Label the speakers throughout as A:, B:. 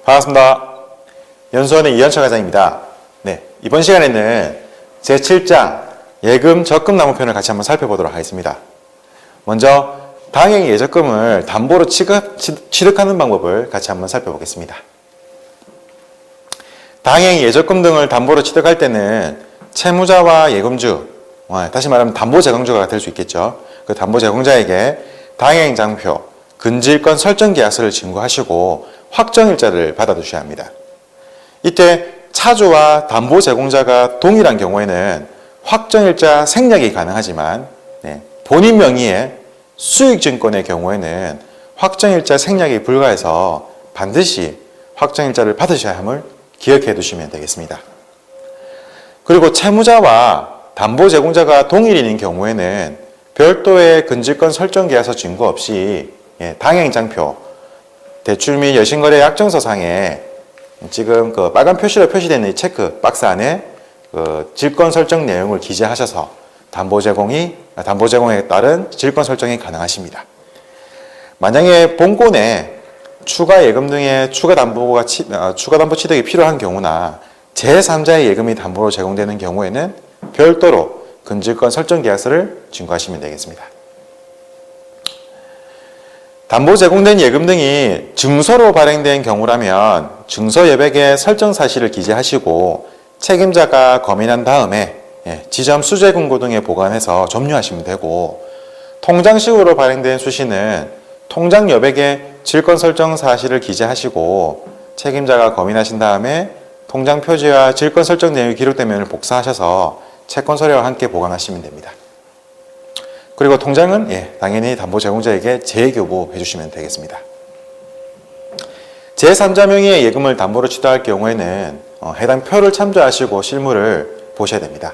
A: 반갑습니다. 연수원의 이현철 과장입니다. 네, 이번 시간에는 제7장 예금 적금 납부편을 같이 한번 살펴보도록 하겠습니다. 먼저 당행 예적금을 담보로 취득하는 방법을 같이 한번 살펴보겠습니다. 당행 예적금 등을 담보로 취득할 때는 채무자와 예금주, 다시 말하면 담보 제공자가 될 수 있겠죠. 그 담보 제공자에게 당행 장표, 근질권 설정 계약서를 진구하시고 확정일자를 받아두셔야 합니다. 이때 차주와 담보 제공자가 동일한 경우에는 확정일자 생략이 가능하지만 본인 명의의 수익증권의 경우에는 확정일자 생략이 불가해서 반드시 확정일자를 받으셔야 함을 기억해 두시면 되겠습니다. 그리고 채무자와 담보 제공자가 동일인 경우에는 별도의 근질권 설정 계약서 진구 없이 당행장표, 대출 및 여신거래 약정서상에 지금 그 빨간 표시로 표시되어 있는 이 체크 박스 안에 그 질권 설정 내용을 기재하셔서 담보 제공에 따른 질권 설정이 가능하십니다. 만약에 본권에 추가 예금 등의 추가 담보 취득이 필요한 경우나 제3자의 예금이 담보로 제공되는 경우에는 별도로 근질권 설정 계약서를 진구하시면 되겠습니다. 담보 제공된 예금 등이 증서로 발행된 경우라면 증서 여백에 설정 사실을 기재하시고 책임자가 검인한 다음에 지점 수재 금고 등에 보관해서 점유하시면 되고, 통장식으로 발행된 수시는 통장 여백에 질권 설정 사실을 기재하시고 책임자가 검인하신 다음에 통장 표지와 질권 설정 내용이 기록된 면을 복사하셔서 채권 서류와 함께 보관하시면 됩니다. 그리고 통장은 당연히 담보 제공자에게 재교부해 주시면 되겠습니다. 제3자 명의의 예금을 담보로 취득할 경우에는 해당 표를 참조하시고 실물을 보셔야 됩니다.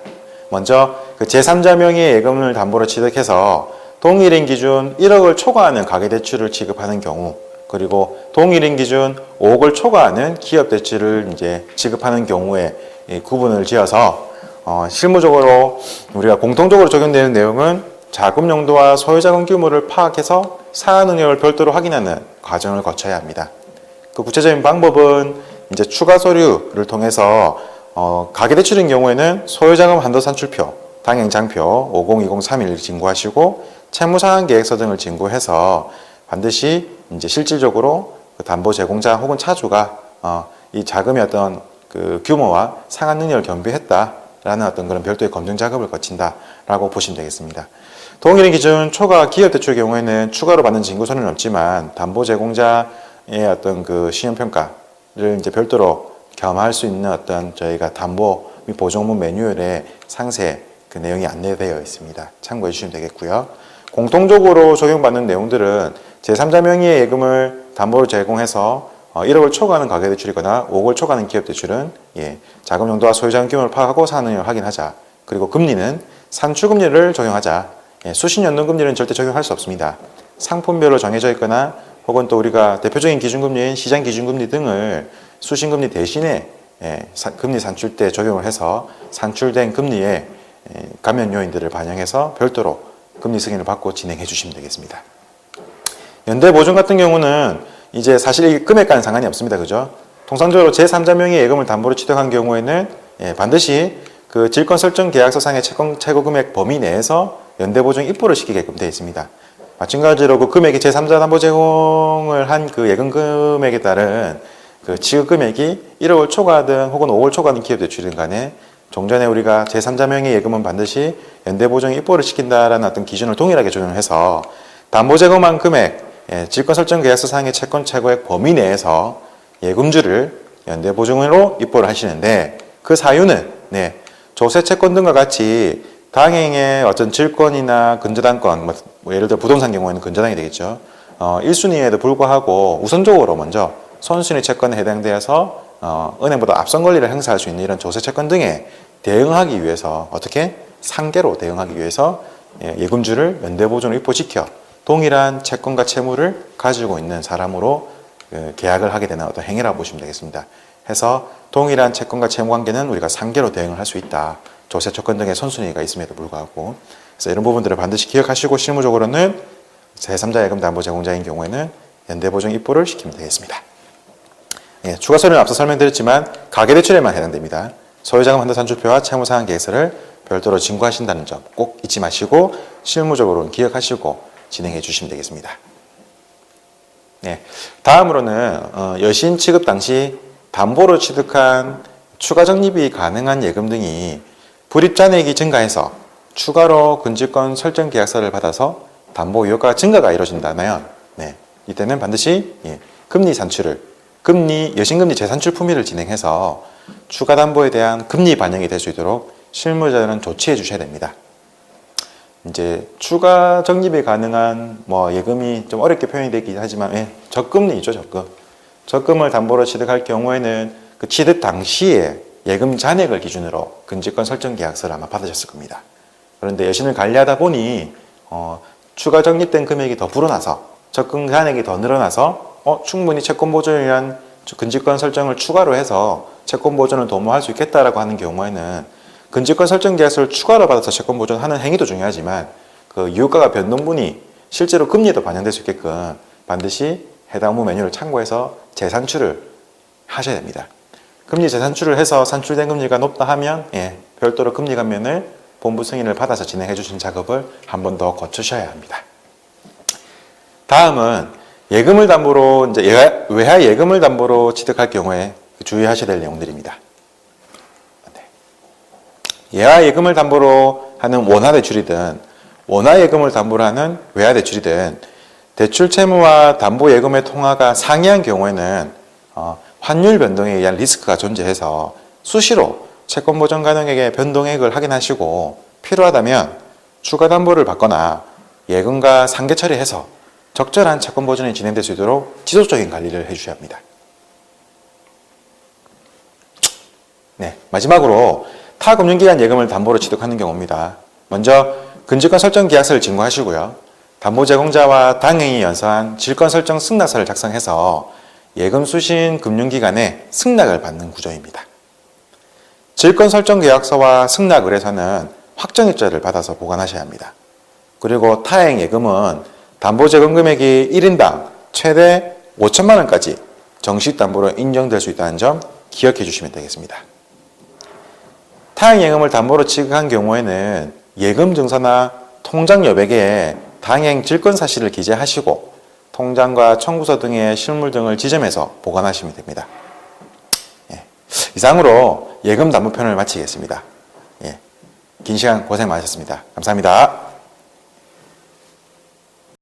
A: 먼저 그 제3자 명의의 예금을 담보로 취득해서 동일인 기준 1억을 초과하는 가계대출을 지급하는 경우, 그리고 동일인 기준 5억을 초과하는 기업대출을 지급하는 경우에 구분을 지어서 실무적으로 우리가 공통적으로 적용되는 내용은 자금 용도와 소유자금 규모를 파악해서 사안 능력을 별도로 확인하는 과정을 거쳐야 합니다. 그 구체적인 방법은 추가 서류를 통해서 가계대출인 경우에는 소유자금 한도 산출표, 당행장표 502031을 진구하시고 채무상환 계획서 등을 진구해서 반드시 실질적으로 그 담보 제공자 혹은 차주가 이 자금의 어떤 그 규모와 상환 능력을 겸비했다라는 어떤 그런 별도의 검증 작업을 거친다라고 보시면 되겠습니다. 동일인 기준 초과 기업대출 경우에는 추가로 받는 징구서는 없지만 담보 제공자의 어떤 그 신용평가를 별도로 겸할 수 있는 어떤 저희가 담보 및 보증업무 매뉴얼에 상세 그 내용이 안내되어 있습니다. 참고해 주시면 되겠고요. 공통적으로 적용받는 내용들은 제3자 명의의 예금을 담보로 제공해서 1억을 초과하는 가계대출이거나 5억을 초과하는 기업대출은 자금 용도와 소유자금 규모를 파악하고 사안 능력을 확인하자. 그리고 금리는 산출금리를 적용하자. 수신연동금리는 절대 적용할 수 없습니다. 상품별로 정해져 있거나 혹은 또 우리가 대표적인 기준금리인 시장기준금리 등을 수신금리 대신에 금리 산출 때 적용을 해서 산출된 금리의 감면 요인들을 반영해서 별도로 금리 승인을 받고 진행해 주시면 되겠습니다. 연대보증 같은 경우는 사실 이 금액과는 상관이 없습니다. 그죠? 통상적으로 제3자 명의의 예금을 담보로 취득한 경우에는 반드시 그 질권 설정 계약서상의 채권 최고 금액 범위 내에서 연대보증 입보를 시키게끔 되어 있습니다. 마찬가지로 그 금액이 제3자 담보 제공을 한 그 예금 금액에 따른 그 지급 금액이 1억을 초과하든 혹은 5억을 초과하는 기업대출이든 간에 종전에 우리가 제3자 명의 예금은 반드시 연대보증 입보를 시킨다라는 어떤 기준을 동일하게 적용을 해서 담보 제공한 금액, 질권 설정 계약서상의 채권 최고액 범위 내에서 예금주를 연대보증으로 입보를 하시는데, 그 사유는 조세 채권 등과 같이 당행의 어떤 질권이나 근저당권, 예를 들어 부동산 경우에는 근저당이 되겠죠. 1순위에도 불구하고 우선적으로 먼저 선순위 채권에 해당되어서 은행보다 앞선 권리를 행사할 수 있는 이런 조세 채권 등에 대응하기 위해서 어떻게 상계로 대응하기 위해서 예금주를 연대보증으로 입보시켜 동일한 채권과 채무를 가지고 있는 사람으로 계약을 하게 되는 어떤 행위라고 보시면 되겠습니다. 해서 동일한 채권과 채무 관계는 우리가 상계로 대응을 할 수 있다. 조세 채권 등의 선순위가 있음에도 불구하고, 그래서 이런 부분들을 반드시 기억하시고 실무적으로는 제3자 예금 담보 제공자인 경우에는 연대보증 입보를 시키면 되겠습니다. 예, 추가 서류는 앞서 설명드렸지만 가계대출에만 해당됩니다. 소유자금 한도산출표와 채무상환계획서를 별도로 진구하신다는 점 꼭 잊지 마시고 실무적으로는 기억하시고 진행해 주시면 되겠습니다. 네, 다음으로는 여신 취급 당시 담보로 취득한 추가 적립이 가능한 예금 등이 불입 잔액이 증가해서 추가로 근저권 설정 계약서를 받아서 담보 유효가 증가가 이루어진다면 이때는 반드시 금리 산출을 여신금리 재산출 품위를 진행해서 추가 담보에 대한 금리 반영이 될 수 있도록 실무자는 조치해 주셔야 됩니다. 이제 추가 적립이 가능한 예금이 좀 어렵게 표현이 되긴 하지만 적금리죠, 적금. 적금을 담보로 취득할 경우에는 그 취득 당시에 예금 잔액을 기준으로 근저권 설정 계약서를 아마 받으셨을 겁니다. 그런데 여신을 관리하다 보니 추가 적립된 금액이 더 불어나서 적금 잔액이 더 늘어나서 충분히 채권 보존을 위한 근저권 설정을 추가로 해서 채권 보존을 도모할 수 있겠다라고 하는 경우에는 근저권 설정 계약서를 추가로 받아서 채권 보존하는 행위도 중요하지만 그 유효가가 변동분이 실제로 금리에도 반영될 수 있게끔 반드시 해당 업무 메뉴를 참고해서 재산출을 하셔야 됩니다. 금리 재산출을 해서 산출된 금리가 높다 하면 별도로 금리 감면을 본부 승인을 받아서 진행해 주신 작업을 한 번 더 거치셔야 합니다. 다음은 예금을 담보로 외화 예금을 담보로 취득할 경우에 주의하셔야 될 내용들입니다. 예화 예금을 담보로 하는 원화 대출이든 원화 예금을 담보로 하는 외화 대출이든 대출 채무와 담보 예금의 통화가 상이한 경우에는 환율 변동에 의한 리스크가 존재해서 수시로 채권 보전 가능액의 변동액을 확인하시고 필요하다면 추가 담보를 받거나 예금과 상계 처리해서 적절한 채권 보전이 진행될 수 있도록 지속적인 관리를 해주셔야 합니다. 마지막으로 타 금융기관 예금을 담보로 취득하는 경우입니다. 먼저 근저권 설정 계약서를 진구하시고요. 담보 제공자와 당행이 연서한 질권 설정 승낙서를 작성해서 예금 수신 금융기관에 승낙을 받는 구조입니다. 질권 설정 계약서와 승낙 의뢰서는 확정일자를 받아서 보관하셔야 합니다. 그리고 타행 예금은 담보 제공 금액이 1인당 최대 5천만 원까지 정식 담보로 인정될 수 있다는 점 기억해 주시면 되겠습니다. 타행 예금을 담보로 취득한 경우에는 예금 증서나 통장 여백에 당행 질권 사실을 기재하시고 통장과 청구서 등의 실물 등을 지점해서 보관하시면 됩니다. 이상으로 예금 담보편을 마치겠습니다. 긴 시간 고생 많으셨습니다. 감사합니다.